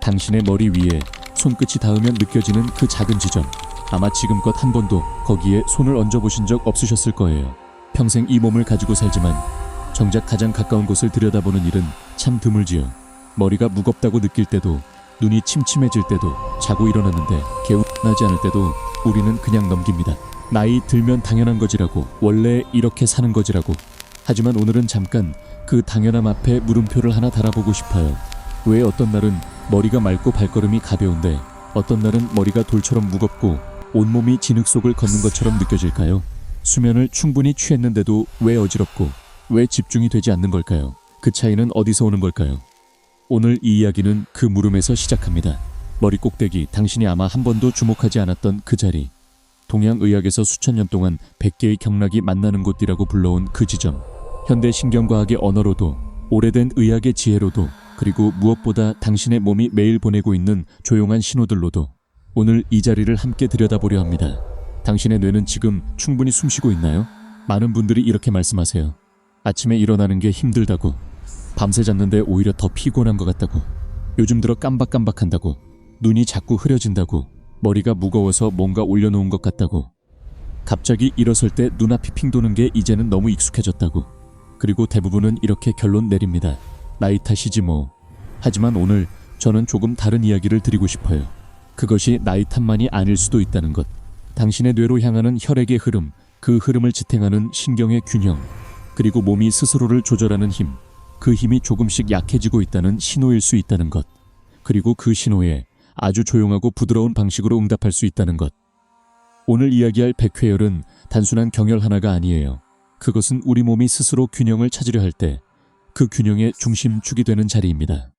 당신의 머리 위에 손끝이 닿으면 느껴지는 그 작은 지점. 아마 지금껏 한 번도 거기에 손을 얹어보신 적 없으셨을 거예요. 평생 이 몸을 가지고 살지만 정작 가장 가까운 곳을 들여다보는 일은 참 드물지요. 머리가 무겁다고 느낄 때도, 눈이 침침해질 때도, 자고 일어났는데 개운하지 않을 때도 우리는 그냥 넘깁니다. 나이 들면 당연한 거지라고, 원래 이렇게 사는 거지라고. 하지만 오늘은 잠깐 그 당연함 앞에 물음표를 하나 달아보고 싶어요. 왜 어떤 날은 머리가 맑고 발걸음이 가벼운데 어떤 날은 머리가 돌처럼 무겁고 온몸이 진흙 속을 걷는 것처럼 느껴질까요? 수면을 충분히 취했는데도 왜 어지럽고 왜 집중이 되지 않는 걸까요? 그 차이는 어디서 오는 걸까요? 오늘 이 이야기는 그 물음에서 시작합니다. 머리 꼭대기, 당신이 아마 한 번도 주목하지 않았던 그 자리. 동양의학에서 수천 년 동안 100개의 경락이 만나는 곳이라고 불러온 그 지점. 현대 신경과학의 언어로도, 오래된 의학의 지혜로도, 그리고 무엇보다 당신의 몸이 매일 보내고 있는 조용한 신호들로도 오늘 이 자리를 함께 들여다보려 합니다. 당신의 뇌는 지금 충분히 숨쉬고 있나요? 많은 분들이 이렇게 말씀하세요. 아침에 일어나는 게 힘들다고, 밤새 잤는데 오히려 더 피곤한 것 같다고, 요즘 들어 깜박깜박한다고, 눈이 자꾸 흐려진다고, 머리가 무거워서 뭔가 올려놓은 것 같다고, 갑자기 일어설 때 눈앞이 핑 도는 게 이제는 너무 익숙해졌다고. 그리고 대부분은 이렇게 결론 내립니다. 나이 탓이지 뭐. 하지만 오늘 저는 조금 다른 이야기를 드리고 싶어요. 그것이 나이 탓만이 아닐 수도 있다는 것. 당신의 뇌로 향하는 혈액의 흐름, 그 흐름을 지탱하는 신경의 균형, 그리고 몸이 스스로를 조절하는 힘, 그 힘이 조금씩 약해지고 있다는 신호일 수 있다는 것. 그리고 그 신호에 아주 조용하고 부드러운 방식으로 응답할 수 있다는 것. 오늘 이야기할 백회열은 단순한 경혈 하나가 아니에요. 그것은 우리 몸이 스스로 균형을 찾으려 할 때 그 균형의 중심축이 되는 자리입니다.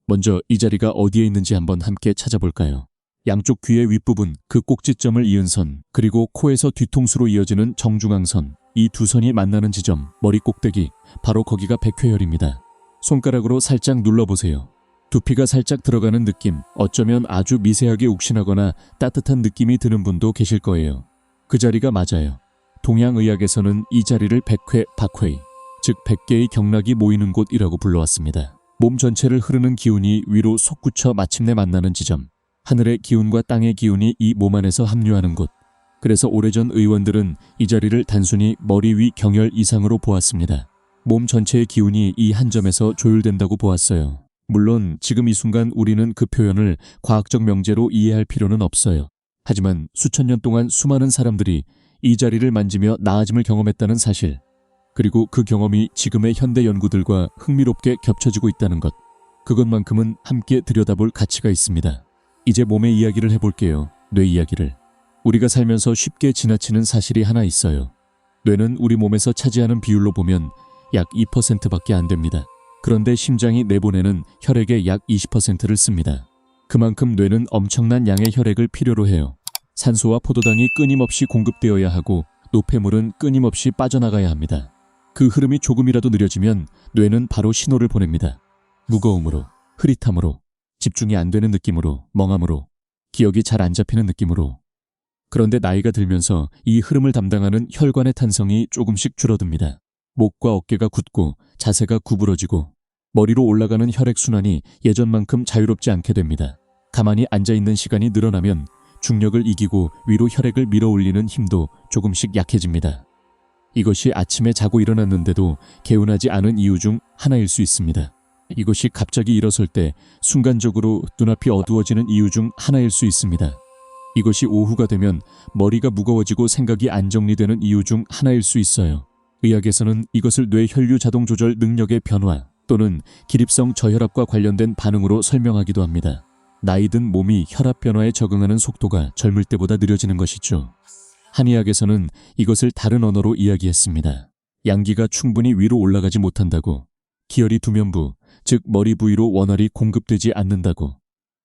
먼저 이 자리가 어디에 있는지 한번 함께 찾아볼까요? 양쪽 귀의 윗부분, 그 꼭지점을 이은 선, 그리고 코에서 뒤통수로 이어지는 정중앙선, 이 두 선이 만나는 지점, 머리 꼭대기, 바로 거기가 백회열입니다. 손가락으로 살짝 눌러보세요. 두피가 살짝 들어가는 느낌, 어쩌면 아주 미세하게 욱신하거나 따뜻한 느낌이 드는 분도 계실 거예요. 그 자리가 맞아요. 동양의학에서는 이 자리를 백회, 박회, 즉 100개의 경락이 모이는 곳이라고 불러왔습니다. 몸 전체를 흐르는 기운이 위로 솟구쳐 마침내 만나는 지점. 하늘의 기운과 땅의 기운이 이 몸 안에서 합류하는 곳. 그래서 오래전 의원들은 이 자리를 단순히 머리 위 경혈 이상으로 보았습니다. 몸 전체의 기운이 이 한 점에서 조율된다고 보았어요. 물론 지금 이 순간 우리는 그 표현을 과학적 명제로 이해할 필요는 없어요. 하지만 수천 년 동안 수많은 사람들이 이 자리를 만지며 나아짐을 경험했다는 사실, 그리고 그 경험이 지금의 현대 연구들과 흥미롭게 겹쳐지고 있다는 것, 그것만큼은 함께 들여다볼 가치가 있습니다. 이제 몸의 이야기를 해볼게요. 뇌 이야기를. 우리가 살면서 쉽게 지나치는 사실이 하나 있어요. 뇌는 우리 몸에서 차지하는 비율로 보면 약 2%밖에 안 됩니다. 그런데 심장이 내보내는 혈액의 약 20%를 씁니다. 그만큼 뇌는 엄청난 양의 혈액을 필요로 해요. 산소와 포도당이 끊임없이 공급되어야 하고 노폐물은 끊임없이 빠져나가야 합니다. 그 흐름이 조금이라도 느려지면 뇌는 바로 신호를 보냅니다. 무거움으로, 흐릿함으로, 집중이 안 되는 느낌으로, 멍함으로, 기억이 잘 안 잡히는 느낌으로. 그런데 나이가 들면서 이 흐름을 담당하는 혈관의 탄성이 조금씩 줄어듭니다. 목과 어깨가 굳고 자세가 구부러지고 머리로 올라가는 혈액순환이 예전만큼 자유롭지 않게 됩니다. 가만히 앉아있는 시간이 늘어나면 중력을 이기고 위로 혈액을 밀어 올리는 힘도 조금씩 약해집니다. 이것이 아침에 자고 일어났는데도 개운하지 않은 이유 중 하나일 수 있습니다. 이것이 갑자기 일어설 때 순간적으로 눈앞이 어두워지는 이유 중 하나일 수 있습니다. 이것이 오후가 되면 머리가 무거워지고 생각이 안 정리되는 이유 중 하나일 수 있어요. 의학에서는 이것을 뇌 혈류 자동 조절 능력의 변화 또는 기립성 저혈압과 관련된 반응으로 설명하기도 합니다. 나이 든 몸이 혈압 변화에 적응하는 속도가 젊을 때보다 느려지는 것이죠. 한의학에서는 이것을 다른 언어로 이야기했습니다. 양기가 충분히 위로 올라가지 못한다고, 기혈이 두면부, 즉 머리 부위로 원활히 공급되지 않는다고,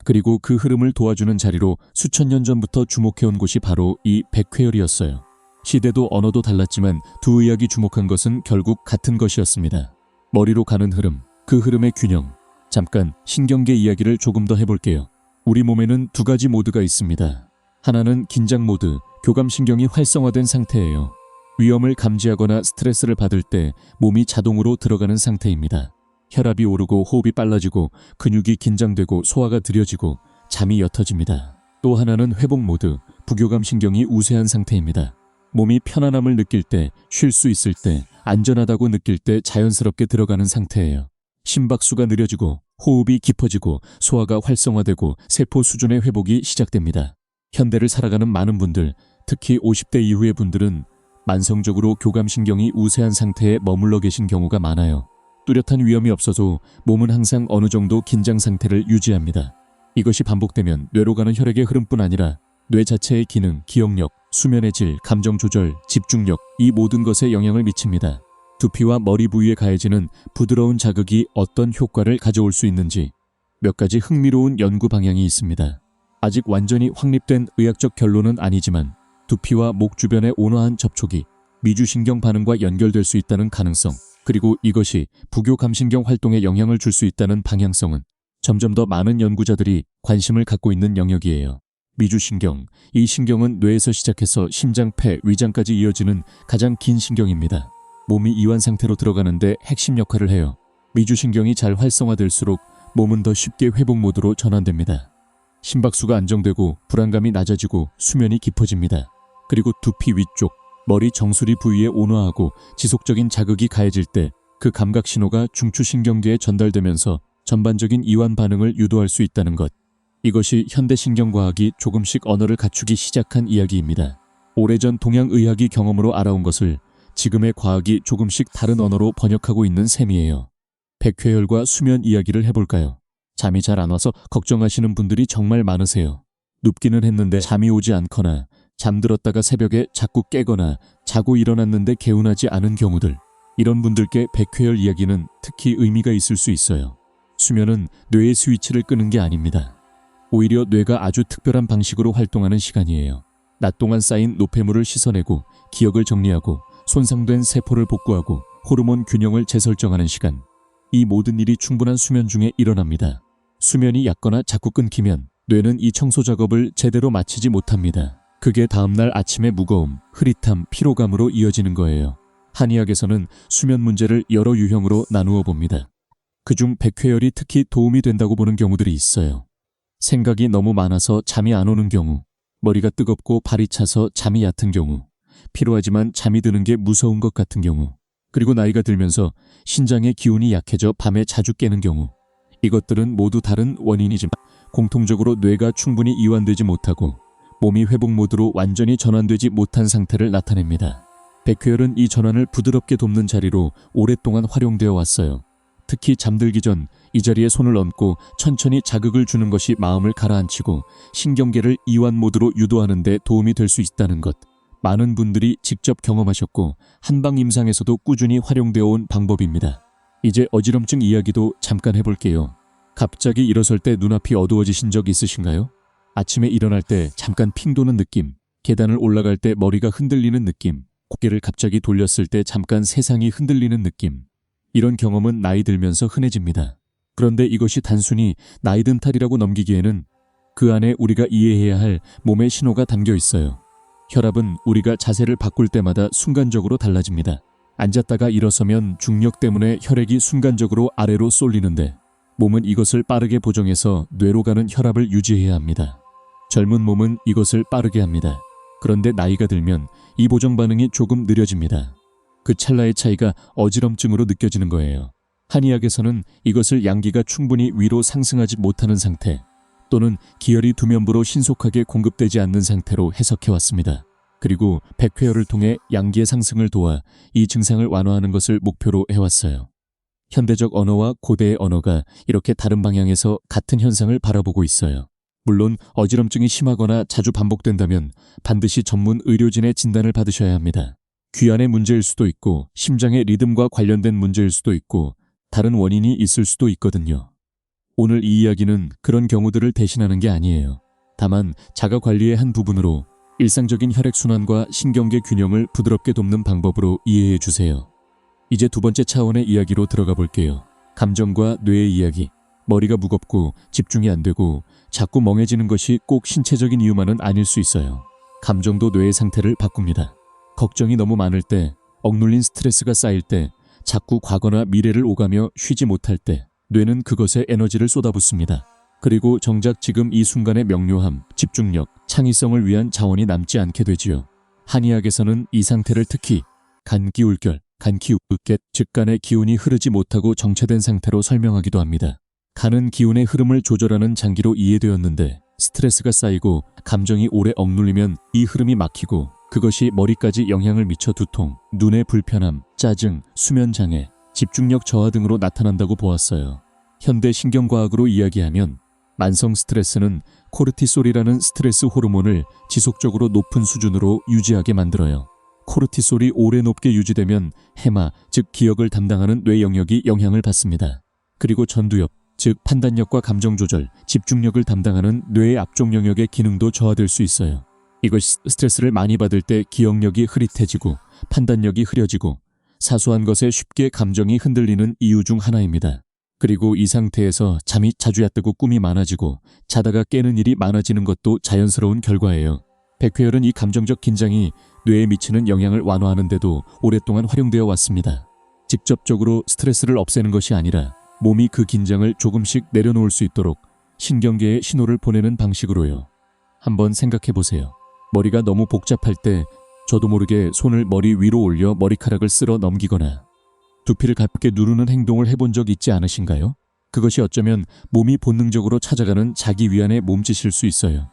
그리고 그 흐름을 도와주는 자리로 수천 년 전부터 주목해온 곳이 바로 이 백회열이었어요. 시대도 언어도 달랐지만 두 의학이 주목한 것은 결국 같은 것이었습니다. 머리로 가는 흐름, 그 흐름의 균형. 잠깐 신경계 이야기를 조금 더 해볼게요. 우리 몸에는 두 가지 모드가 있습니다. 하나는 긴장 모드, 교감신경이 활성화된 상태예요. 위험을 감지하거나 스트레스를 받을 때 몸이 자동으로 들어가는 상태입니다. 혈압이 오르고 호흡이 빨라지고 근육이 긴장되고 소화가 느려지고 잠이 옅어집니다. 또 하나는 회복 모드, 부교감 신경이 우세한 상태입니다. 몸이 편안함을 느낄 때, 쉴 수 있을 때, 안전하다고 느낄 때 자연스럽게 들어가는 상태예요. 심박수가 느려지고 호흡이 깊어지고 소화가 활성화되고 세포 수준의 회복이 시작됩니다. 현대를 살아가는 많은 분들, 특히 50대 이후의 분들은 만성적으로 교감신경이 우세한 상태에 머물러 계신 경우가 많아요. 뚜렷한 위험이 없어도 몸은 항상 어느 정도 긴장 상태를 유지합니다. 이것이 반복되면 뇌로 가는 혈액의 흐름뿐 아니라 뇌 자체의 기능, 기억력, 수면의 질, 감정 조절, 집중력, 이 모든 것에 영향을 미칩니다. 두피와 머리 부위에 가해지는 부드러운 자극이 어떤 효과를 가져올 수 있는지 몇 가지 흥미로운 연구 방향이 있습니다. 아직 완전히 확립된 의학적 결론은 아니지만 두피와 목 주변의 온화한 접촉이 미주신경 반응과 연결될 수 있다는 가능성, 그리고 이것이 부교감신경 활동에 영향을 줄 수 있다는 방향성은 점점 더 많은 연구자들이 관심을 갖고 있는 영역이에요. 미주신경, 이 신경은 뇌에서 시작해서 심장, 폐, 위장까지 이어지는 가장 긴 신경입니다. 몸이 이완 상태로 들어가는데 핵심 역할을 해요. 미주신경이 잘 활성화될수록 몸은 더 쉽게 회복 모드로 전환됩니다. 심박수가 안정되고 불안감이 낮아지고 수면이 깊어집니다. 그리고 두피 위쪽, 머리 정수리 부위에 온화하고 지속적인 자극이 가해질 때 그 감각 신호가 중추신경계에 전달되면서 전반적인 이완 반응을 유도할 수 있다는 것. 이것이 현대 신경과학이 조금씩 언어를 갖추기 시작한 이야기입니다. 오래전 동양의학이 경험으로 알아온 것을 지금의 과학이 조금씩 다른 언어로 번역하고 있는 셈이에요. 백회열과 수면 이야기를 해볼까요? 잠이 잘 안 와서 걱정하시는 분들이 정말 많으세요. 눕기는 했는데 잠이 오지 않거나 잠들었다가 새벽에 자꾸 깨거나 자고 일어났는데 개운하지 않은 경우들. 이런 분들께 백회열 이야기는 특히 의미가 있을 수 있어요. 수면은 뇌의 스위치를 끄는 게 아닙니다. 오히려 뇌가 아주 특별한 방식으로 활동하는 시간이에요. 낮 동안 쌓인 노폐물을 씻어내고 기억을 정리하고 손상된 세포를 복구하고 호르몬 균형을 재설정하는 시간. 이 모든 일이 충분한 수면 중에 일어납니다. 수면이 얕거나 자꾸 끊기면 뇌는 이 청소 작업을 제대로 마치지 못합니다. 그게 다음날 아침의 무거움, 흐릿함, 피로감으로 이어지는 거예요. 한의학에서는 수면 문제를 여러 유형으로 나누어 봅니다. 그중 백회열이 특히 도움이 된다고 보는 경우들이 있어요. 생각이 너무 많아서 잠이 안 오는 경우, 머리가 뜨겁고 발이 차서 잠이 얕은 경우, 피로하지만 잠이 드는 게 무서운 것 같은 경우, 그리고 나이가 들면서 신장의 기운이 약해져 밤에 자주 깨는 경우. 이것들은 모두 다른 원인이지만 공통적으로 뇌가 충분히 이완되지 못하고 몸이 회복 모드로 완전히 전환되지 못한 상태를 나타냅니다. 백회열은 이 전환을 부드럽게 돕는 자리로 오랫동안 활용되어 왔어요. 특히 잠들기 전 이 자리에 손을 얹고 천천히 자극을 주는 것이 마음을 가라앉히고 신경계를 이완 모드로 유도하는 데 도움이 될 수 있다는 것. 많은 분들이 직접 경험하셨고 한방 임상에서도 꾸준히 활용되어 온 방법입니다. 이제 어지럼증 이야기도 잠깐 해볼게요. 갑자기 일어설 때 눈앞이 어두워지신 적 있으신가요? 아침에 일어날 때 잠깐 핑 도는 느낌, 계단을 올라갈 때 머리가 흔들리는 느낌, 고개를 갑자기 돌렸을 때 잠깐 세상이 흔들리는 느낌. 이런 경험은 나이 들면서 흔해집니다. 그런데 이것이 단순히 나이 든 탓이라고 넘기기에는 그 안에 우리가 이해해야 할 몸의 신호가 담겨 있어요. 혈압은 우리가 자세를 바꿀 때마다 순간적으로 달라집니다. 앉았다가 일어서면 중력 때문에 혈액이 순간적으로 아래로 쏠리는데 몸은 이것을 빠르게 보정해서 뇌로 가는 혈압을 유지해야 합니다. 젊은 몸은 이것을 빠르게 합니다. 그런데 나이가 들면 이 보정 반응이 조금 느려집니다. 그 찰나의 차이가 어지럼증으로 느껴지는 거예요. 한의학에서는 이것을 양기가 충분히 위로 상승하지 못하는 상태 또는 기혈이 두면부로 신속하게 공급되지 않는 상태로 해석해왔습니다. 그리고 백회열을 통해 양기의 상승을 도와 이 증상을 완화하는 것을 목표로 해왔어요. 현대적 언어와 고대의 언어가 이렇게 다른 방향에서 같은 현상을 바라보고 있어요. 물론 어지럼증이 심하거나 자주 반복된다면 반드시 전문 의료진의 진단을 받으셔야 합니다. 귀 안의 문제일 수도 있고 심장의 리듬과 관련된 문제일 수도 있고 다른 원인이 있을 수도 있거든요. 오늘 이 이야기는 그런 경우들을 대신하는 게 아니에요. 다만 자가관리의 한 부분으로 일상적인 혈액순환과 신경계 균형을 부드럽게 돕는 방법으로 이해해 주세요. 이제 두 번째 차원의 이야기로 들어가 볼게요. 감정과 뇌의 이야기. 머리가 무겁고 집중이 안 되고 자꾸 멍해지는 것이 꼭 신체적인 이유만은 아닐 수 있어요. 감정도 뇌의 상태를 바꿉니다. 걱정이 너무 많을 때, 억눌린 스트레스가 쌓일 때, 자꾸 과거나 미래를 오가며 쉬지 못할 때 뇌는 그것에 에너지를 쏟아붓습니다. 그리고 정작 지금 이 순간의 명료함, 집중력, 창의성을 위한 자원이 남지 않게 되지요. 한의학에서는 이 상태를 특히 간기울결, 간기우깨, 즉 간의 기운이 흐르지 못하고 정체된 상태로 설명하기도 합니다. 간은 기운의 흐름을 조절하는 장기로 이해되었는데 스트레스가 쌓이고 감정이 오래 억눌리면 이 흐름이 막히고 그것이 머리까지 영향을 미쳐 두통, 눈의 불편함, 짜증, 수면장애, 집중력 저하 등으로 나타난다고 보았어요. 현대 신경과학으로 이야기하면 만성 스트레스는 코르티솔이라는 스트레스 호르몬을 지속적으로 높은 수준으로 유지하게 만들어요. 코르티솔이 오래 높게 유지되면 해마, 즉 기억을 담당하는 뇌 영역이 영향을 받습니다. 그리고 전두엽, 즉 판단력과 감정 조절, 집중력을 담당하는 뇌의 앞쪽 영역의 기능도 저하될 수 있어요. 이것이 스트레스를 많이 받을 때 기억력이 흐릿해지고 판단력이 흐려지고 사소한 것에 쉽게 감정이 흔들리는 이유 중 하나입니다. 그리고 이 상태에서 잠이 자주 얕고 꿈이 많아지고 자다가 깨는 일이 많아지는 것도 자연스러운 결과예요. 백회열은 이 감정적 긴장이 뇌에 미치는 영향을 완화하는데도 오랫동안 활용되어 왔습니다. 직접적으로 스트레스를 없애는 것이 아니라 몸이 그 긴장을 조금씩 내려놓을 수 있도록 신경계에 신호를 보내는 방식으로요. 한번 생각해 보세요. 머리가 너무 복잡할 때 저도 모르게 손을 머리 위로 올려 머리카락을 쓸어 넘기거나 두피를 가볍게 누르는 행동을 해본 적 있지 않으신가요? 그것이 어쩌면 몸이 본능적으로 찾아가는 자기 위안의 몸짓일 수 있어요.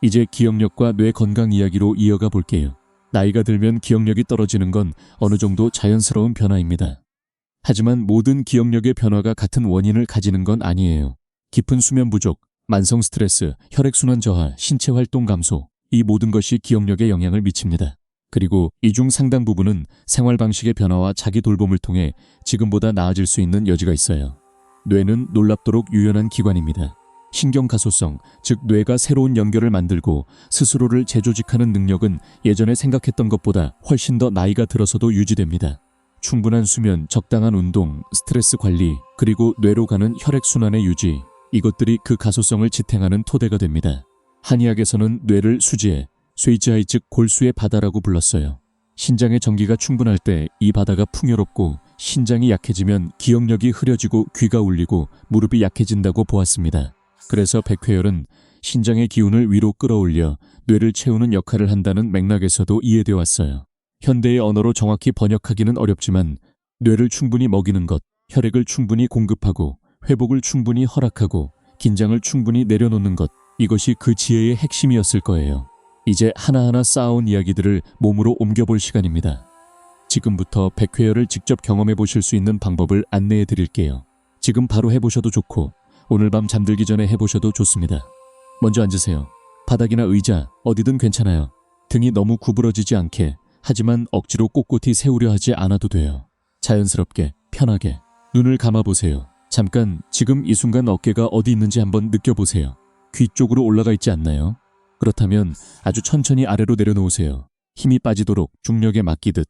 이제 기억력과 뇌 건강 이야기로 이어가 볼게요. 나이가 들면 기억력이 떨어지는 건 어느 정도 자연스러운 변화입니다. 하지만 모든 기억력의 변화가 같은 원인을 가지는 건 아니에요. 깊은 수면 부족, 만성 스트레스, 혈액순환 저하, 신체 활동 감소, 이 모든 것이 기억력에 영향을 미칩니다. 그리고 이 중 상당 부분은 생활 방식의 변화와 자기 돌봄을 통해 지금보다 나아질 수 있는 여지가 있어요. 뇌는 놀랍도록 유연한 기관입니다. 신경 가소성, 즉 뇌가 새로운 연결을 만들고 스스로를 재조직하는 능력은 예전에 생각했던 것보다 훨씬 더 나이가 들어서도 유지됩니다. 충분한 수면, 적당한 운동, 스트레스 관리, 그리고 뇌로 가는 혈액순환의 유지, 이것들이 그 가소성을 지탱하는 토대가 됩니다. 한의학에서는 뇌를 수지에, 쇠지하이 즉 골수의 바다라고 불렀어요. 신장의 전기가 충분할 때 이 바다가 풍요롭고 신장이 약해지면 기억력이 흐려지고 귀가 울리고 무릎이 약해진다고 보았습니다. 그래서 백회열은 신장의 기운을 위로 끌어올려 뇌를 채우는 역할을 한다는 맥락에서도 이해되어 왔어요. 현대의 언어로 정확히 번역하기는 어렵지만 뇌를 충분히 먹이는 것, 혈액을 충분히 공급하고 회복을 충분히 허락하고 긴장을 충분히 내려놓는 것, 이것이 그 지혜의 핵심이었을 거예요. 이제 하나하나 쌓아온 이야기들을 몸으로 옮겨볼 시간입니다. 지금부터 백회열을 직접 경험해 보실 수 있는 방법을 안내해 드릴게요. 지금 바로 해보셔도 좋고 오늘 밤 잠들기 전에 해보셔도 좋습니다. 먼저 앉으세요. 바닥이나 의자 어디든 괜찮아요. 등이 너무 구부러지지 않게, 하지만 억지로 꼿꼿이 세우려 하지 않아도 돼요. 자연스럽게, 편하게. 눈을 감아보세요. 잠깐 지금 이 순간 어깨가 어디 있는지 한번 느껴보세요. 귀 쪽으로 올라가 있지 않나요? 그렇다면 아주 천천히 아래로 내려놓으세요. 힘이 빠지도록 중력에 맡기듯.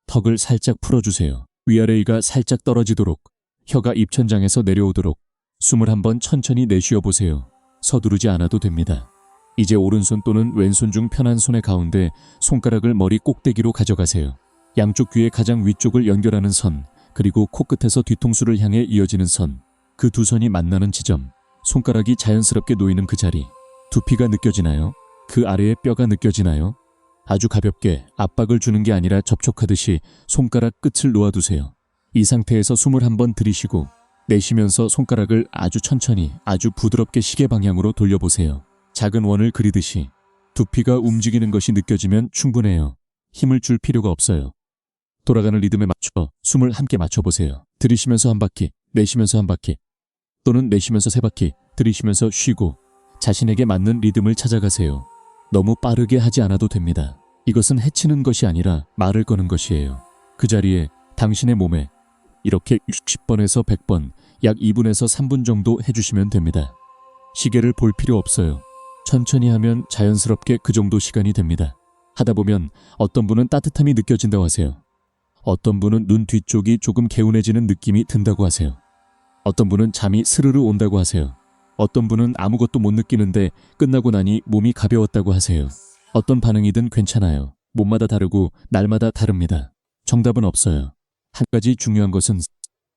턱을 살짝 풀어주세요. 위아래위가 살짝 떨어지도록. 혀가 입천장에서 내려오도록. 숨을 한번 천천히 내쉬어 보세요. 서두르지 않아도 됩니다. 이제 오른손 또는 왼손 중 편한 손의 가운데 손가락을 머리 꼭대기로 가져가세요. 양쪽 귀의 가장 위쪽을 연결하는 선, 그리고 코끝에서 뒤통수를 향해 이어지는 선, 그 두 선이 만나는 지점, 손가락이 자연스럽게 놓이는 그 자리. 두피가 느껴지나요? 그 아래의 뼈가 느껴지나요? 아주 가볍게 압박을 주는 게 아니라 접촉하듯이 손가락 끝을 놓아두세요. 이 상태에서 숨을 한번 들이쉬고 내쉬면서 손가락을 아주 천천히, 아주 부드럽게 시계 방향으로 돌려보세요. 작은 원을 그리듯이. 두피가 움직이는 것이 느껴지면 충분해요. 힘을 줄 필요가 없어요. 돌아가는 리듬에 맞춰 숨을 함께 맞춰보세요. 들이쉬면서 한 바퀴, 내쉬면서 한 바퀴, 또는 내쉬면서 세 바퀴, 들이쉬면서 쉬고 자신에게 맞는 리듬을 찾아가세요. 너무 빠르게 하지 않아도 됩니다. 이것은 해치는 것이 아니라 말을 거는 것이에요. 그 자리에 당신의 몸에 이렇게 60번에서 100번, 약 2분에서 3분 정도 해주시면 됩니다. 시계를 볼 필요 없어요. 천천히 하면 자연스럽게 그 정도 시간이 됩니다. 하다 보면 어떤 분은 따뜻함이 느껴진다고 하세요. 어떤 분은 눈 뒤쪽이 조금 개운해지는 느낌이 든다고 하세요. 어떤 분은 잠이 스르르 온다고 하세요. 어떤 분은 아무것도 못 느끼는데 끝나고 나니 몸이 가벼웠다고 하세요. 어떤 반응이든 괜찮아요. 몸마다 다르고 날마다 다릅니다. 정답은 없어요. 한 가지 중요한 것은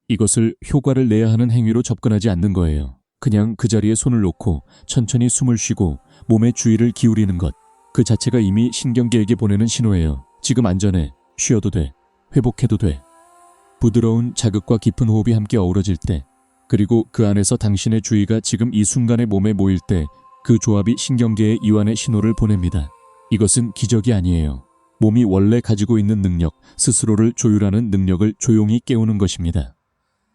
이것을 효과를 내야 하는 행위로 접근하지 않는 거예요. 그냥 그 자리에 손을 놓고 천천히 숨을 쉬고 몸의 주의를 기울이는 것. 그 자체가 이미 신경계에게 보내는 신호예요. 지금 안전해. 쉬어도 돼. 회복해도 돼. 부드러운 자극과 깊은 호흡이 함께 어우러질 때, 그리고 그 안에서 당신의 주의가 지금 이 순간의 몸에 모일 때 그 조합이 신경계에 이완의 신호를 보냅니다. 이것은 기적이 아니에요. 몸이 원래 가지고 있는 능력, 스스로를 조율하는 능력을 조용히 깨우는 것입니다.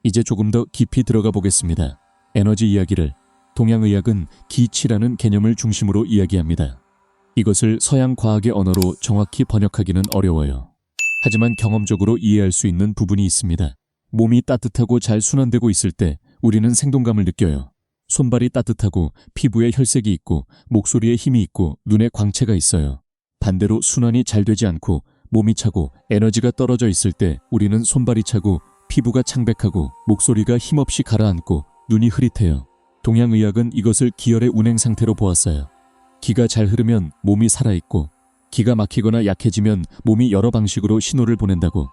이제 조금 더 깊이 들어가 보겠습니다. 에너지 이야기를. 동양의학은 기치라는 개념을 중심으로 이야기합니다. 이것을 서양 과학의 언어로 정확히 번역하기는 어려워요. 하지만 경험적으로 이해할 수 있는 부분이 있습니다. 몸이 따뜻하고 잘 순환되고 있을 때 우리는 생동감을 느껴요. 손발이 따뜻하고 피부에 혈색이 있고 목소리에 힘이 있고 눈에 광채가 있어요. 반대로 순환이 잘 되지 않고 몸이 차고 에너지가 떨어져 있을 때 우리는 손발이 차고 피부가 창백하고 목소리가 힘없이 가라앉고 눈이 흐릿해요. 동양의학은 이것을 기혈의 운행 상태로 보았어요. 기가 잘 흐르면 몸이 살아있고 기가 막히거나 약해지면 몸이 여러 방식으로 신호를 보낸다고.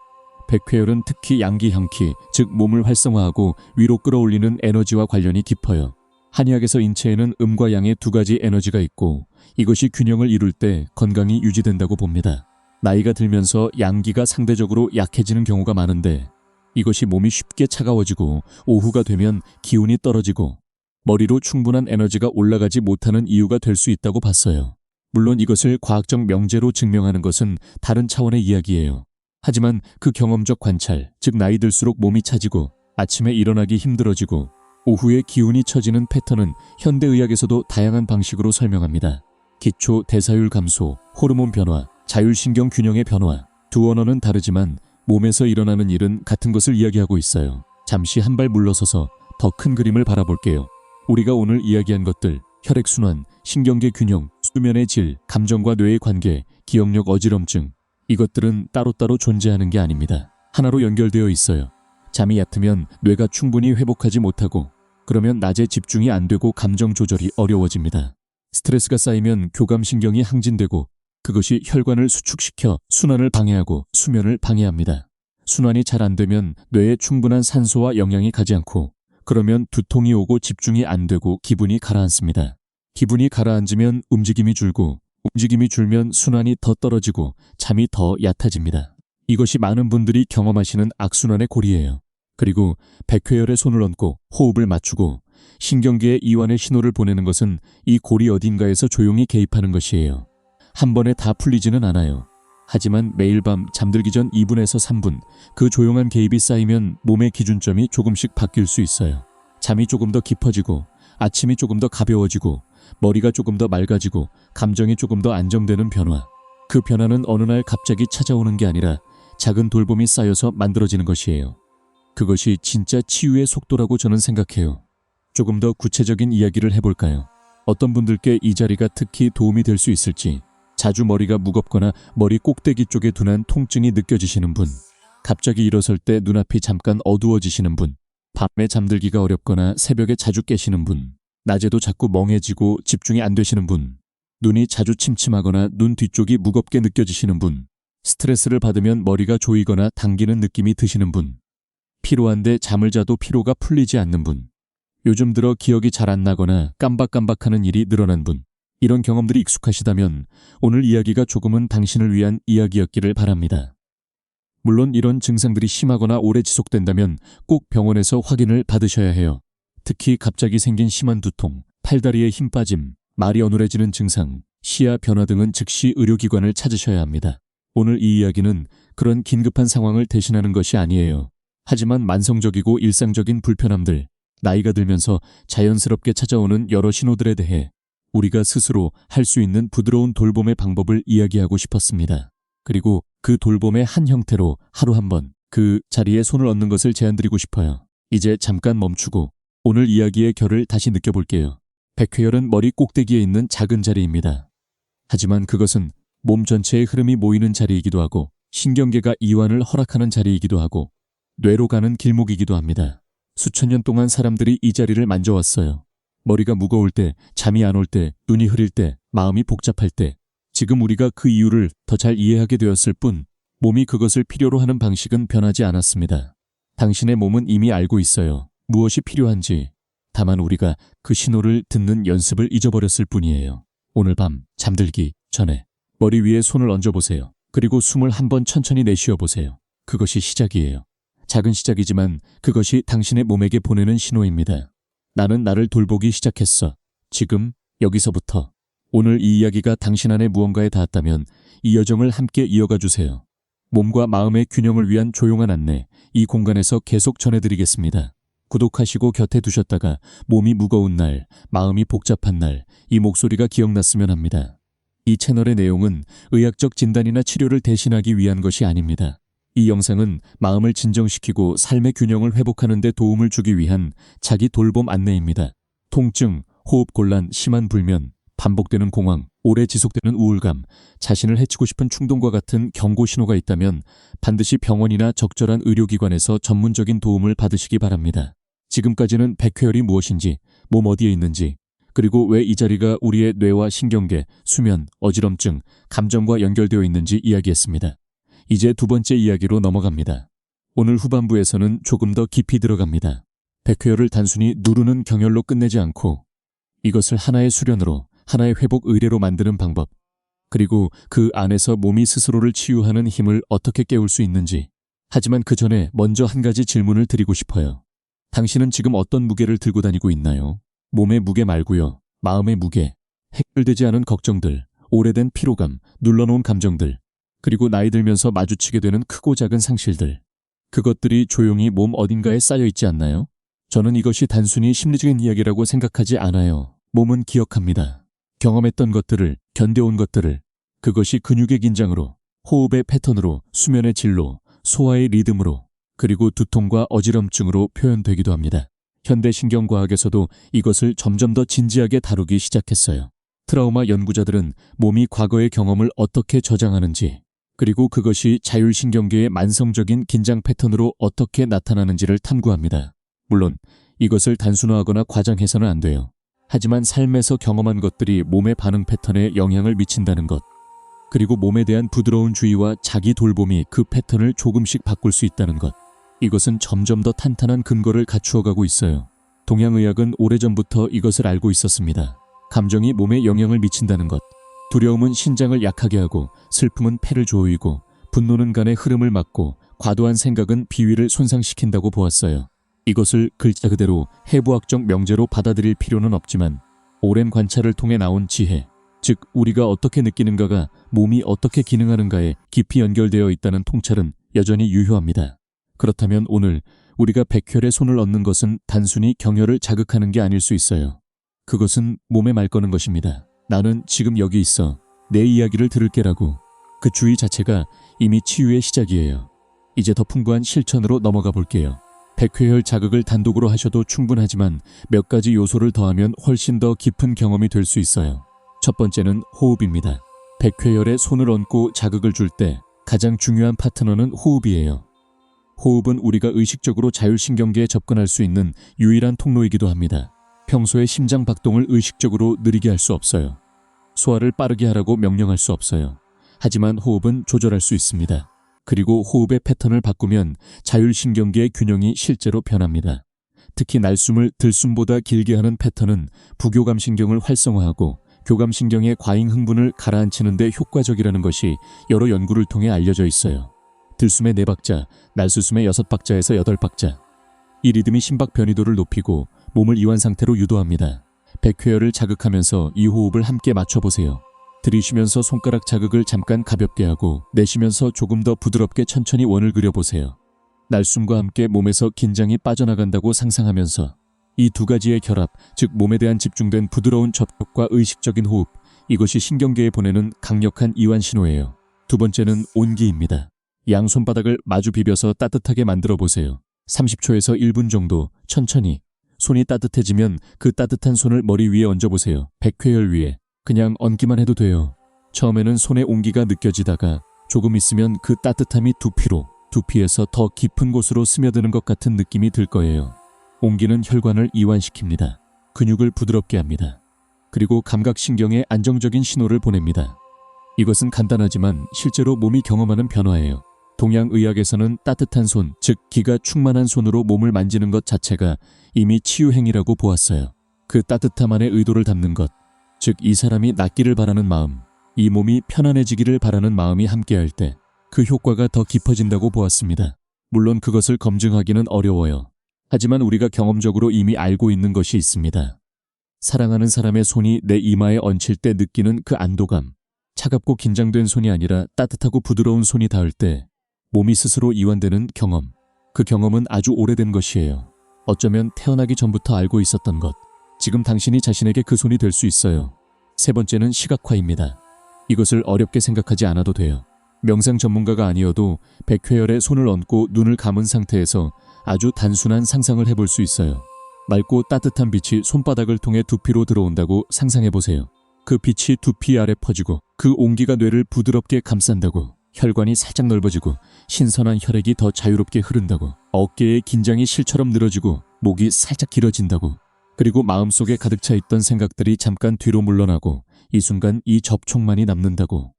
백회혈은 특히 양기향기, 즉 몸을 활성화하고 위로 끌어올리는 에너지와 관련이 깊어요. 한의학에서 인체에는 음과 양의 두 가지 에너지가 있고 이것이 균형을 이룰 때 건강이 유지된다고 봅니다. 나이가 들면서 양기가 상대적으로 약해지는 경우가 많은데 이것이 몸이 쉽게 차가워지고 오후가 되면 기운이 떨어지고 머리로 충분한 에너지가 올라가지 못하는 이유가 될 수 있다고 봤어요. 물론 이것을 과학적 명제로 증명하는 것은 다른 차원의 이야기예요. 하지만 그 경험적 관찰, 즉 나이 들수록 몸이 차지고 아침에 일어나기 힘들어지고 오후에 기운이 처지는 패턴은 현대의학에서도 다양한 방식으로 설명합니다. 기초 대사율 감소, 호르몬 변화, 자율신경 균형의 변화. 두 언어는 다르지만 몸에서 일어나는 일은 같은 것을 이야기하고 있어요. 잠시 한 발 물러서서 더 큰 그림을 바라볼게요. 우리가 오늘 이야기한 것들, 혈액순환, 신경계 균형, 수면의 질, 감정과 뇌의 관계, 기억력 어지럼증, 이것들은 따로따로 존재하는 게 아닙니다. 하나로 연결되어 있어요. 잠이 얕으면 뇌가 충분히 회복하지 못하고 그러면 낮에 집중이 안 되고 감정 조절이 어려워집니다. 스트레스가 쌓이면 교감신경이 항진되고 그것이 혈관을 수축시켜 순환을 방해하고 수면을 방해합니다. 순환이 잘 안 되면 뇌에 충분한 산소와 영양이 가지 않고 그러면 두통이 오고 집중이 안 되고 기분이 가라앉습니다. 기분이 가라앉으면 움직임이 줄고 움직임이 줄면 순환이 더 떨어지고 잠이 더 얕아집니다. 이것이 많은 분들이 경험하시는 악순환의 고리예요. 그리고 백회열에 손을 얹고 호흡을 맞추고 신경계에 이완의 신호를 보내는 것은 이 고리 어딘가에서 조용히 개입하는 것이에요. 한 번에 다 풀리지는 않아요. 하지만 매일 밤 잠들기 전 2분에서 3분 그 조용한 개입이 쌓이면 몸의 기준점이 조금씩 바뀔 수 있어요. 잠이 조금 더 깊어지고 아침이 조금 더 가벼워지고 머리가 조금 더 맑아지고 감정이 조금 더 안정되는 변화. 그 변화는 어느 날 갑자기 찾아오는 게 아니라 작은 돌봄이 쌓여서 만들어지는 것이에요. 그것이 진짜 치유의 속도라고 저는 생각해요. 조금 더 구체적인 이야기를 해볼까요? 어떤 분들께 이 자리가 특히 도움이 될 수 있을지. 자주 머리가 무겁거나 머리 꼭대기 쪽에 둔한 통증이 느껴지시는 분, 갑자기 일어설 때 눈앞이 잠깐 어두워지시는 분, 밤에 잠들기가 어렵거나 새벽에 자주 깨시는 분, 낮에도 자꾸 멍해지고 집중이 안 되시는 분, 눈이 자주 침침하거나 눈 뒤쪽이 무겁게 느껴지시는 분, 스트레스를 받으면 머리가 조이거나 당기는 느낌이 드시는 분, 피로한데 잠을 자도 피로가 풀리지 않는 분, 요즘 들어 기억이 잘 안 나거나 깜박깜박하는 일이 늘어난 분, 이런 경험들이 익숙하시다면 오늘 이야기가 조금은 당신을 위한 이야기였기를 바랍니다. 물론 이런 증상들이 심하거나 오래 지속된다면 꼭 병원에서 확인을 받으셔야 해요. 특히 갑자기 생긴 심한 두통, 팔다리에 힘 빠짐, 말이 어눌해지는 증상, 시야 변화 등은 즉시 의료기관을 찾으셔야 합니다. 오늘 이 이야기는 그런 긴급한 상황을 대신하는 것이 아니에요. 하지만 만성적이고 일상적인 불편함들, 나이가 들면서 자연스럽게 찾아오는 여러 신호들에 대해 우리가 스스로 할 수 있는 부드러운 돌봄의 방법을 이야기하고 싶었습니다. 그리고 그 돌봄의 한 형태로 하루 한 번 그 자리에 손을 얹는 것을 제안드리고 싶어요. 이제 잠깐 멈추고 오늘 이야기의 결을 다시 느껴볼게요. 백회열은 머리 꼭대기에 있는 작은 자리입니다. 하지만 그것은 몸 전체의 흐름이 모이는 자리이기도 하고 신경계가 이완을 허락하는 자리이기도 하고 뇌로 가는 길목이기도 합니다. 수천 년 동안 사람들이 이 자리를 만져왔어요. 머리가 무거울 때, 잠이 안 올 때, 눈이 흐릴 때, 마음이 복잡할 때 지금 우리가 그 이유를 더 잘 이해하게 되었을 뿐 몸이 그것을 필요로 하는 방식은 변하지 않았습니다. 당신의 몸은 이미 알고 있어요. 무엇이 필요한지. 다만 우리가 그 신호를 듣는 연습을 잊어버렸을 뿐이에요. 오늘 밤 잠들기 전에 머리 위에 손을 얹어보세요. 그리고 숨을 한번 천천히 내쉬어보세요. 그것이 시작이에요. 작은 시작이지만 그것이 당신의 몸에게 보내는 신호입니다. 나는 나를 돌보기 시작했어. 지금, 여기서부터. 오늘 이 이야기가 당신 안에 무언가에 닿았다면 이 여정을 함께 이어가 주세요. 몸과 마음의 균형을 위한 조용한 안내, 이 공간에서 계속 전해드리겠습니다. 구독하시고 곁에 두셨다가 몸이 무거운 날, 마음이 복잡한 날, 이 목소리가 기억났으면 합니다. 이 채널의 내용은 의학적 진단이나 치료를 대신하기 위한 것이 아닙니다. 이 영상은 마음을 진정시키고 삶의 균형을 회복하는 데 도움을 주기 위한 자기 돌봄 안내입니다. 통증, 호흡곤란, 심한 불면, 반복되는 공황, 오래 지속되는 우울감, 자신을 해치고 싶은 충동과 같은 경고 신호가 있다면 반드시 병원이나 적절한 의료기관에서 전문적인 도움을 받으시기 바랍니다. 지금까지는 백회열이 무엇인지, 몸 어디에 있는지, 그리고 왜 이 자리가 우리의 뇌와 신경계, 수면, 어지럼증, 감정과 연결되어 있는지 이야기했습니다. 이제 두 번째 이야기로 넘어갑니다. 오늘 후반부에서는 조금 더 깊이 들어갑니다. 백회열을 단순히 누르는 경혈로 끝내지 않고 이것을 하나의 수련으로, 하나의 회복 의례로 만드는 방법, 그리고 그 안에서 몸이 스스로를 치유하는 힘을 어떻게 깨울 수 있는지. 하지만 그 전에 먼저 한 가지 질문을 드리고 싶어요. 당신은 지금 어떤 무게를 들고 다니고 있나요? 몸의 무게 말고요. 마음의 무게, 해결되지 않은 걱정들, 오래된 피로감, 눌러놓은 감정들, 그리고 나이 들면서 마주치게 되는 크고 작은 상실들. 그것들이 조용히 몸 어딘가에 쌓여 있지 않나요? 저는 이것이 단순히 심리적인 이야기라고 생각하지 않아요. 몸은 기억합니다. 경험했던 것들을, 견뎌온 것들을. 그것이 근육의 긴장으로, 호흡의 패턴으로, 수면의 질로, 소화의 리듬으로, 그리고 두통과 어지럼증으로 표현되기도 합니다. 현대 신경과학에서도 이것을 점점 더 진지하게 다루기 시작했어요. 트라우마 연구자들은 몸이 과거의 경험을 어떻게 저장하는지, 그리고 그것이 자율신경계의 만성적인 긴장 패턴으로 어떻게 나타나는지를 탐구합니다. 물론 이것을 단순화하거나 과장해서는 안 돼요. 하지만 삶에서 경험한 것들이 몸의 반응 패턴에 영향을 미친다는 것, 그리고 몸에 대한 부드러운 주의와 자기 돌봄이 그 패턴을 조금씩 바꿀 수 있다는 것, 이것은 점점 더 탄탄한 근거를 갖추어가고 있어요. 동양의학은 오래전부터 이것을 알고 있었습니다. 감정이 몸에 영향을 미친다는 것, 두려움은 신장을 약하게 하고, 슬픔은 폐를 조이고, 분노는 간의 흐름을 막고, 과도한 생각은 비위를 손상시킨다고 보았어요. 이것을 글자 그대로 해부학적 명제로 받아들일 필요는 없지만 오랜 관찰을 통해 나온 지혜, 즉 우리가 어떻게 느끼는가가 몸이 어떻게 기능하는가에 깊이 연결되어 있다는 통찰은 여전히 유효합니다. 그렇다면 오늘 우리가 백혈에 손을 얹는 것은 단순히 경혈을 자극하는 게 아닐 수 있어요. 그것은 몸에 말 거는 것입니다. 나는 지금 여기 있어. 내 이야기를 들을게라고. 그 주의 자체가 이미 치유의 시작이에요. 이제 더 풍부한 실천으로 넘어가 볼게요. 백회혈 자극을 단독으로 하셔도 충분하지만 몇 가지 요소를 더하면 훨씬 더 깊은 경험이 될 수 있어요. 첫 번째는 호흡입니다. 백회혈에 손을 얹고 자극을 줄 때 가장 중요한 파트너는 호흡이에요. 호흡은 우리가 의식적으로 자율신경계에 접근할 수 있는 유일한 통로이기도 합니다. 평소에 심장 박동을 의식적으로 느리게 할 수 없어요. 소화를 빠르게 하라고 명령할 수 없어요. 하지만 호흡은 조절할 수 있습니다. 그리고 호흡의 패턴을 바꾸면 자율신경계의 균형이 실제로 변합니다. 특히 날숨을 들숨보다 길게 하는 패턴은 부교감신경을 활성화하고 교감신경의 과잉 흥분을 가라앉히는 데 효과적이라는 것이 여러 연구를 통해 알려져 있어요. 들숨의 4박자, 날수숨의 6박자에서 8박자. 이 리듬이 심박 변이도를 높이고 몸을 이완 상태로 유도합니다. 백회열을 자극하면서 이 호흡을 함께 맞춰보세요. 들이쉬면서 손가락 자극을 잠깐 가볍게 하고 내쉬면서 조금 더 부드럽게 천천히 원을 그려보세요. 날숨과 함께 몸에서 긴장이 빠져나간다고 상상하면서 이 두 가지의 결합, 즉 몸에 대한 집중된 부드러운 접촉과 의식적인 호흡, 이것이 신경계에 보내는 강력한 이완 신호예요. 두 번째는 온기입니다. 양 손바닥을 마주 비벼서 따뜻하게 만들어 보세요. 30초에서 1분 정도 천천히. 손이 따뜻해지면 그 따뜻한 손을 머리 위에 얹어보세요. 백회열 위에. 그냥 얹기만 해도 돼요. 처음에는 손의 온기가 느껴지다가 조금 있으면 그 따뜻함이 두피에서 더 깊은 곳으로 스며드는 것 같은 느낌이 들 거예요. 온기는 혈관을 이완시킵니다. 근육을 부드럽게 합니다. 그리고 감각신경에 안정적인 신호를 보냅니다. 이것은 간단하지만 실제로 몸이 경험하는 변화예요. 동양의학에서는 따뜻한 손, 즉 기가 충만한 손으로 몸을 만지는 것 자체가 이미 치유행위라고 보았어요. 그 따뜻함 안에 의도를 담는 것, 즉 이 사람이 낫기를 바라는 마음, 이 몸이 편안해지기를 바라는 마음이 함께할 때 그 효과가 더 깊어진다고 보았습니다. 물론 그것을 검증하기는 어려워요. 하지만 우리가 경험적으로 이미 알고 있는 것이 있습니다. 사랑하는 사람의 손이 내 이마에 얹힐 때 느끼는 그 안도감, 차갑고 긴장된 손이 아니라 따뜻하고 부드러운 손이 닿을 때 몸이 스스로 이완되는 경험, 그 경험은 아주 오래된 것이에요. 어쩌면 태어나기 전부터 알고 있었던 것, 지금 당신이 자신에게 그 손이 될 수 있어요. 세 번째는 시각화입니다. 이것을 어렵게 생각하지 않아도 돼요. 명상 전문가가 아니어도 백회열에 손을 얹고 눈을 감은 상태에서 아주 단순한 상상을 해볼 수 있어요. 맑고 따뜻한 빛이 손바닥을 통해 두피로 들어온다고 상상해보세요. 그 빛이 두피 아래 퍼지고 그 온기가 뇌를 부드럽게 감싼다고, 혈관이 살짝 넓어지고 신선한 혈액이 더 자유롭게 흐른다고, 어깨의 긴장이 실처럼 늘어지고 목이 살짝 길어진다고, 그리고 마음속에 가득 차 있던 생각들이 잠깐 뒤로 물러나고 이 순간 이 접촉만이 남는다고.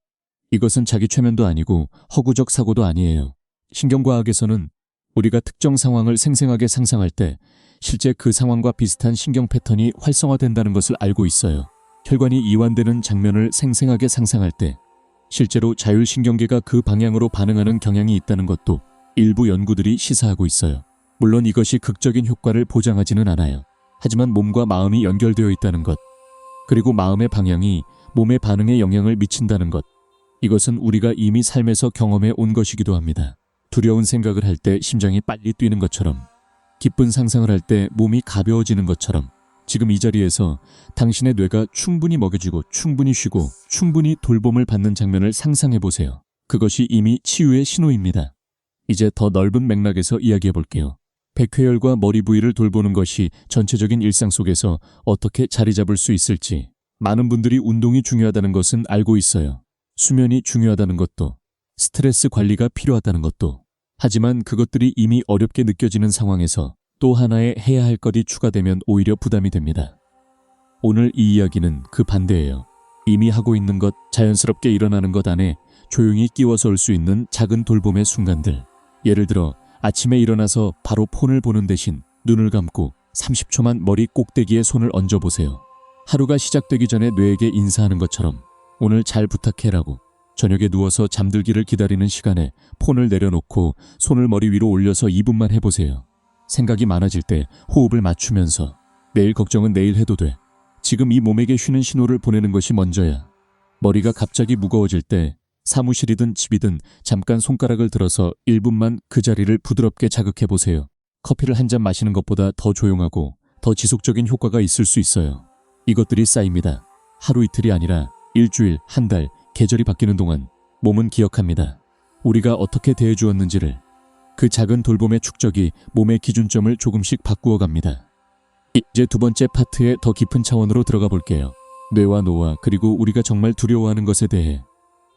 이것은 자기 최면도 아니고 허구적 사고도 아니에요. 신경과학에서는 우리가 특정 상황을 생생하게 상상할 때 실제 그 상황과 비슷한 신경 패턴이 활성화된다는 것을 알고 있어요. 혈관이 이완되는 장면을 생생하게 상상할 때 실제로 자율신경계가 그 방향으로 반응하는 경향이 있다는 것도 일부 연구들이 시사하고 있어요. 물론 이것이 극적인 효과를 보장하지는 않아요. 하지만 몸과 마음이 연결되어 있다는 것, 그리고 마음의 방향이 몸의 반응에 영향을 미친다는 것, 이것은 우리가 이미 삶에서 경험해 온 것이기도 합니다. 두려운 생각을 할 때 심장이 빨리 뛰는 것처럼, 기쁜 상상을 할 때 몸이 가벼워지는 것처럼, 지금 이 자리에서 당신의 뇌가 충분히 먹여지고 충분히 쉬고 충분히 돌봄을 받는 장면을 상상해 보세요. 그것이 이미 치유의 신호입니다. 이제 더 넓은 맥락에서 이야기해 볼게요. 백회열과 머리 부위를 돌보는 것이 전체적인 일상 속에서 어떻게 자리 잡을 수 있을지. 많은 분들이 운동이 중요하다는 것은 알고 있어요. 수면이 중요하다는 것도, 스트레스 관리가 필요하다는 것도. 하지만 그것들이 이미 어렵게 느껴지는 상황에서 또 하나의 해야 할 것이 추가되면 오히려 부담이 됩니다. 오늘 이 이야기는 그 반대예요. 이미 하고 있는 것, 자연스럽게 일어나는 것 안에 조용히 끼워서 올 수 있는 작은 돌봄의 순간들. 예를 들어 아침에 일어나서 바로 폰을 보는 대신 눈을 감고 30초만 머리 꼭대기에 손을 얹어보세요. 하루가 시작되기 전에 뇌에게 인사하는 것처럼 오늘 잘 부탁해라고. 저녁에 누워서 잠들기를 기다리는 시간에 폰을 내려놓고 손을 머리 위로 올려서 2분만 해보세요. 생각이 많아질 때 호흡을 맞추면서 내일 걱정은 내일 해도 돼. 지금 이 몸에게 쉬는 신호를 보내는 것이 먼저야. 머리가 갑자기 무거워질 때 사무실이든 집이든 잠깐 손가락을 들어서 1분만 그 자리를 부드럽게 자극해보세요. 커피를 한 잔 마시는 것보다 더 조용하고 더 지속적인 효과가 있을 수 있어요. 이것들이 쌓입니다. 하루 이틀이 아니라 일주일, 한 달, 계절이 바뀌는 동안 몸은 기억합니다. 우리가 어떻게 대해주었는지를. 그 작은 돌봄의 축적이 몸의 기준점을 조금씩 바꾸어 갑니다. 이제 두 번째 파트의 더 깊은 차원으로 들어가 볼게요. 뇌와 노화, 그리고 우리가 정말 두려워하는 것에 대해.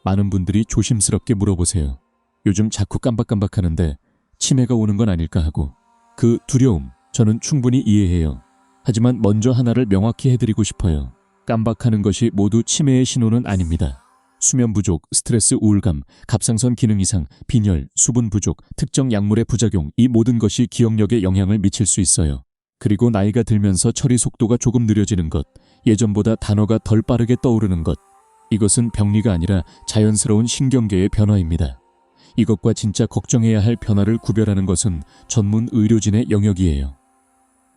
많은 분들이 조심스럽게 물어보세요. 요즘 자꾸 깜박깜박하는데 치매가 오는 건 아닐까 하고. 그 두려움, 저는 충분히 이해해요. 하지만 먼저 하나를 명확히 해드리고 싶어요. 깜박하는 것이 모두 치매의 신호는 아닙니다. 수면 부족, 스트레스 우울감, 갑상선 기능 이상, 빈혈, 수분 부족, 특정 약물의 부작용, 이 모든 것이 기억력에 영향을 미칠 수 있어요. 그리고 나이가 들면서 처리 속도가 조금 느려지는 것, 예전보다 단어가 덜 빠르게 떠오르는 것, 이것은 병리가 아니라 자연스러운 신경계의 변화입니다. 이것과 진짜 걱정해야 할 변화를 구별하는 것은 전문 의료진의 영역이에요.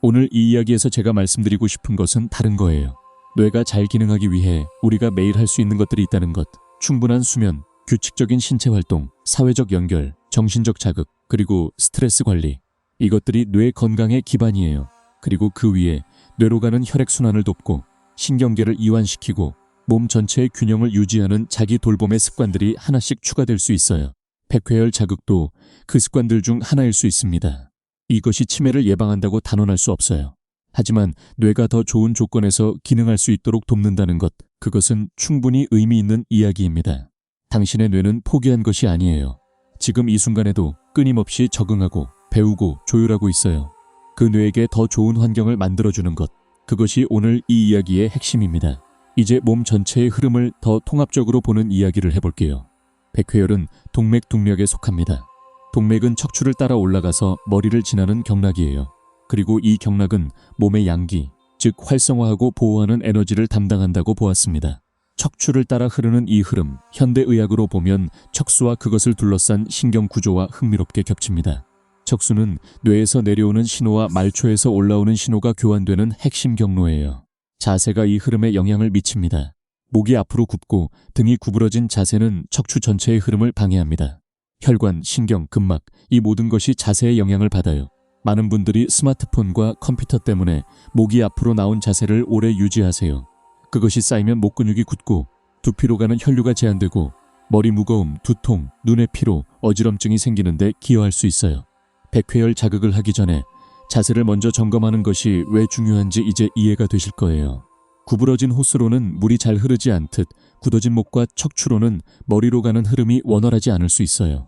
오늘 이 이야기에서 제가 말씀드리고 싶은 것은 다른 거예요. 뇌가 잘 기능하기 위해 우리가 매일 할 수 있는 것들이 있다는 것. 충분한 수면, 규칙적인 신체 활동, 사회적 연결, 정신적 자극, 그리고 스트레스 관리. 이것들이 뇌 건강의 기반이에요. 그리고 그 위에 뇌로 가는 혈액순환을 돕고 신경계를 이완시키고 몸 전체의 균형을 유지하는 자기 돌봄의 습관들이 하나씩 추가될 수 있어요. 백회열 자극도 그 습관들 중 하나일 수 있습니다. 이것이 치매를 예방한다고 단언할 수 없어요. 하지만 뇌가 더 좋은 조건에서 기능할 수 있도록 돕는다는 것, 그것은 충분히 의미 있는 이야기입니다. 당신의 뇌는 포기한 것이 아니에요. 지금 이 순간에도 끊임없이 적응하고 배우고 조율하고 있어요. 그 뇌에게 더 좋은 환경을 만들어주는 것, 그것이 오늘 이 이야기의 핵심입니다. 이제 몸 전체의 흐름을 더 통합적으로 보는 이야기를 해볼게요. 백회열은 동맥 속합니다. 동맥은 척추를 따라 올라가서 머리를 지나는 경락이에요. 그리고 이 경락은 몸의 양기, 즉 활성화하고 보호하는 에너지를 담당한다고 보았습니다. 척추를 따라 흐르는 이 흐름, 현대의학으로 보면 척수와 그것을 둘러싼 신경 구조와 흥미롭게 겹칩니다. 척수는 뇌에서 내려오는 신호와 말초에서 올라오는 신호가 교환되는 핵심 경로예요. 자세가 이 흐름에 영향을 미칩니다. 목이 앞으로 굽고 등이 구부러진 자세는 척추 전체의 흐름을 방해합니다. 혈관, 신경, 근막, 이 모든 것이 자세에 영향을 받아요. 많은 분들이 스마트폰과 컴퓨터 때문에 목이 앞으로 나온 자세를 오래 유지하세요. 그것이 쌓이면 목 근육이 굳고 두피로 가는 혈류가 제한되고 머리 무거움, 두통, 눈의 피로, 어지럼증이 생기는데 기여할 수 있어요. 백회열 자극을 하기 전에 자세를 먼저 점검하는 것이 왜 중요한지 이제 이해가 되실 거예요. 구부러진 호스로는 물이 잘 흐르지 않듯 굳어진 목과 척추로는 머리로 가는 흐름이 원활하지 않을 수 있어요.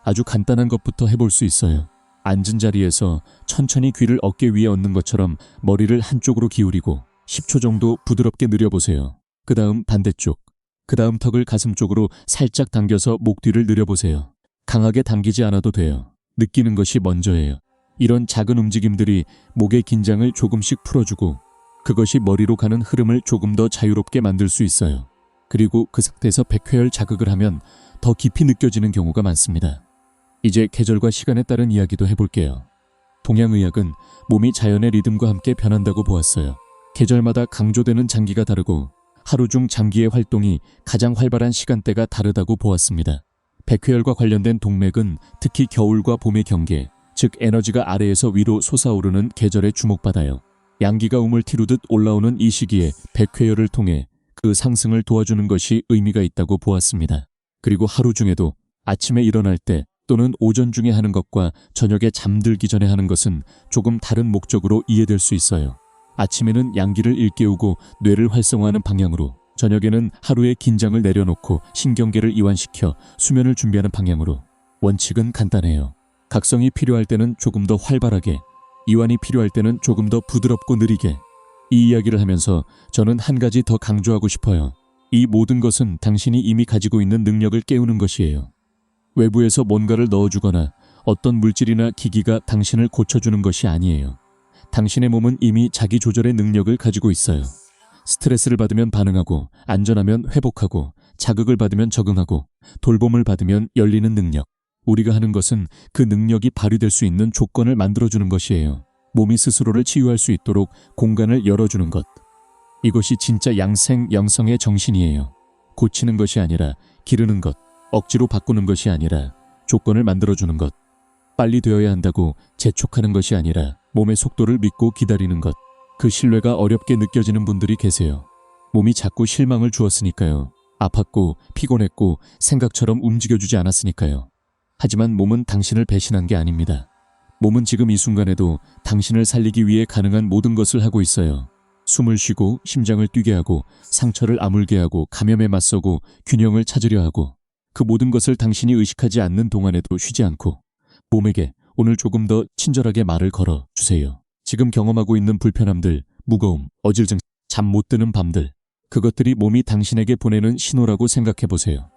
아주 간단한 것부터 해볼 수 있어요. 앉은 자리에서 천천히 귀를 어깨 위에 얹는 것처럼 머리를 한쪽으로 기울이고 10초 정도 부드럽게 느려보세요. 그 다음 반대쪽, 그 다음 턱을 가슴 쪽으로 살짝 당겨서 목 뒤를 느려보세요. 강하게 당기지 않아도 돼요. 느끼는 것이 먼저예요. 이런 작은 움직임들이 목의 긴장을 조금씩 풀어주고 그것이 머리로 가는 흐름을 조금 더 자유롭게 만들 수 있어요. 그리고 그 상태에서 백회열 자극을 하면 더 깊이 느껴지는 경우가 많습니다. 이제 계절과 시간에 따른 이야기도 해볼게요. 동양의학은 몸이 자연의 리듬과 함께 변한다고 보았어요. 계절마다 강조되는 장기가 다르고 하루 중 장기의 활동이 가장 활발한 시간대가 다르다고 보았습니다. 백회열과 관련된 동맥은 특히 겨울과 봄의 경계, 즉 에너지가 아래에서 위로 솟아오르는 계절에 주목받아요. 양기가 우물 티루듯 올라오는 이 시기에 백회열을 통해 그 상승을 도와주는 것이 의미가 있다고 보았습니다. 그리고 하루 중에도 아침에 일어날 때 또는 오전 중에 하는 것과 저녁에 잠들기 전에 하는 것은 조금 다른 목적으로 이해될 수 있어요. 아침에는 양기를 일깨우고 뇌를 활성화하는 방향으로, 저녁에는 하루의 긴장을 내려놓고 신경계를 이완시켜 수면을 준비하는 방향으로. 원칙은 간단해요. 각성이 필요할 때는 조금 더 활발하게, 이완이 필요할 때는 조금 더 부드럽고 느리게. 이 이야기를 하면서 저는 한 가지 더 강조하고 싶어요. 이 모든 것은 당신이 이미 가지고 있는 능력을 깨우는 것이에요. 외부에서 뭔가를 넣어주거나 어떤 물질이나 기기가 당신을 고쳐주는 것이 아니에요. 당신의 몸은 이미 자기 조절의 능력을 가지고 있어요. 스트레스를 받으면 반응하고, 안전하면 회복하고, 자극을 받으면 적응하고, 돌봄을 받으면 열리는 능력. 우리가 하는 것은 그 능력이 발휘될 수 있는 조건을 만들어주는 것이에요. 몸이 스스로를 치유할 수 있도록 공간을 열어주는 것. 이것이 진짜 양생, 영성의 정신이에요. 고치는 것이 아니라 기르는 것, 억지로 바꾸는 것이 아니라 조건을 만들어주는 것. 빨리 되어야 한다고 재촉하는 것이 아니라 몸의 속도를 믿고 기다리는 것. 그 신뢰가 어렵게 느껴지는 분들이 계세요. 몸이 자꾸 실망을 주었으니까요. 아팠고 피곤했고 생각처럼 움직여주지 않았으니까요. 하지만 몸은 당신을 배신한 게 아닙니다. 몸은 지금 이 순간에도 당신을 살리기 위해 가능한 모든 것을 하고 있어요. 숨을 쉬고 심장을 뛰게 하고 상처를 아물게 하고 감염에 맞서고 균형을 찾으려 하고 그 모든 것을 당신이 의식하지 않는 동안에도 쉬지 않고 몸에게 오늘 조금 더 친절하게 말을 걸어 주세요. 지금 경험하고 있는 불편함들, 무거움, 어질증, 잠 못 드는 밤들, 그것들이 몸이 당신에게 보내는 신호라고 생각해 보세요.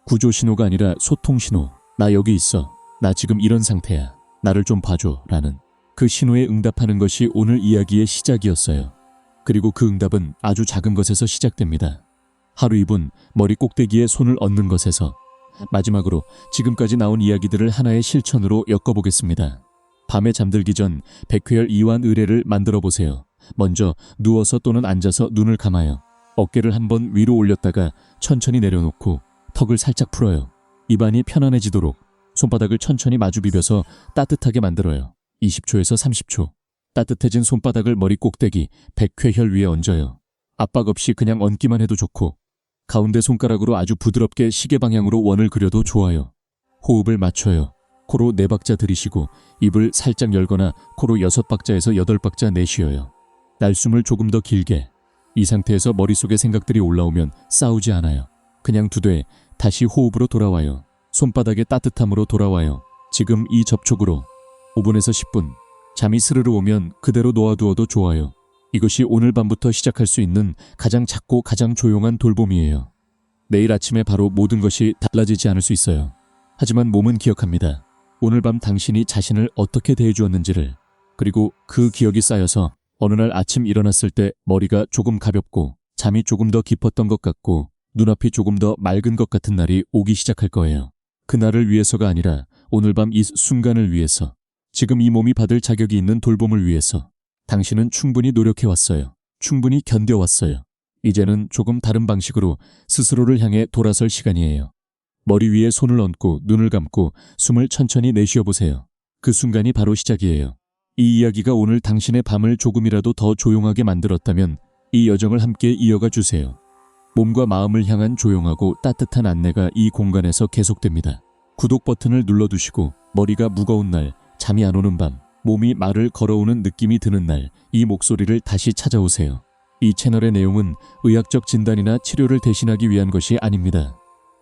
구조 신호가 아니라 소통 신호. 나 여기 있어. 나 지금 이런 상태야. 나를 좀 봐줘. 라는 그 신호에 응답하는 것이 오늘 이야기의 시작이었어요. 그리고 그 응답은 아주 작은 것에서 시작됩니다. 하루 2분 머리 꼭대기에 손을 얹는 것에서. 마지막으로 지금까지 나온 이야기들을 하나의 실천으로 엮어보겠습니다. 밤에 잠들기 전 백회열 이완 의뢰를 만들어 보세요. 먼저 누워서 또는 앉아서 눈을 감아요. 어깨를 한번 위로 올렸다가 천천히 내려놓고 턱을 살짝 풀어요. 입안이 편안해지도록 손바닥을 천천히 마주 비벼서 따뜻하게 만들어요. 20초에서 30초. 따뜻해진 손바닥을 머리 꼭대기, 백회혈 위에 얹어요. 압박 없이 그냥 얹기만 해도 좋고 가운데 손가락으로 아주 부드럽게 시계 방향으로 원을 그려도 좋아요. 호흡을 맞춰요. 코로 4박자 들이쉬고 입을 살짝 열거나 코로 6박자에서 8박자 내쉬어요. 날숨을 조금 더 길게. 이 상태에서 머릿속에 생각들이 올라오면 싸우지 않아요. 그냥 두되 다시 호흡으로 돌아와요. 손바닥의 따뜻함으로 돌아와요. 지금 이 접촉으로 5분에서 10분. 잠이 스르르 오면 그대로 놓아두어도 좋아요. 이것이 오늘 밤부터 시작할 수 있는 가장 작고 가장 조용한 돌봄이에요. 내일 아침에 바로 모든 것이 달라지지 않을 수 있어요. 하지만 몸은 기억합니다. 오늘 밤 당신이 자신을 어떻게 대해주었는지를. 그리고 그 기억이 쌓여서 어느 날 아침 일어났을 때 머리가 조금 가볍고 잠이 조금 더 깊었던 것 같고 눈앞이 조금 더 맑은 것 같은 날이 오기 시작할 거예요. 그날을 위해서가 아니라 오늘 밤 이 순간을 위해서, 지금 이 몸이 받을 자격이 있는 돌봄을 위해서 당신은 충분히 노력해왔어요. 충분히 견뎌왔어요. 이제는 조금 다른 방식으로 스스로를 향해 돌아설 시간이에요. 머리 위에 손을 얹고 눈을 감고 숨을 천천히 내쉬어보세요. 그 순간이 바로 시작이에요. 이 이야기가 오늘 당신의 밤을 조금이라도 더 조용하게 만들었다면 이 여정을 함께 이어가 주세요. 몸과 마음을 향한 조용하고 따뜻한 안내가 이 공간에서 계속됩니다. 구독 버튼을 눌러두시고 머리가 무거운 날, 잠이 안 오는 밤, 몸이 말을 걸어오는 느낌이 드는 날, 이 목소리를 다시 찾아오세요. 이 채널의 내용은 의학적 진단이나 치료를 대신하기 위한 것이 아닙니다.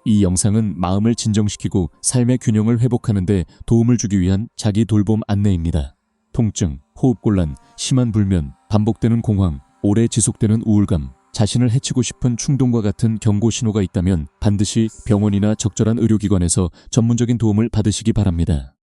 이 영상은 마음을 진정시키고 삶의 균형을 회복하는 데 도움을 주기 위한 자기 돌봄 안내입니다. 통증, 호흡곤란, 심한 불면, 반복되는 공황, 오래 지속되는 우울감, 자신을 해치고 싶은 충동과 같은 경고 신호가 있다면 반드시 병원이나 적절한 의료기관에서 전문적인 도움을 받으시기 바랍니다.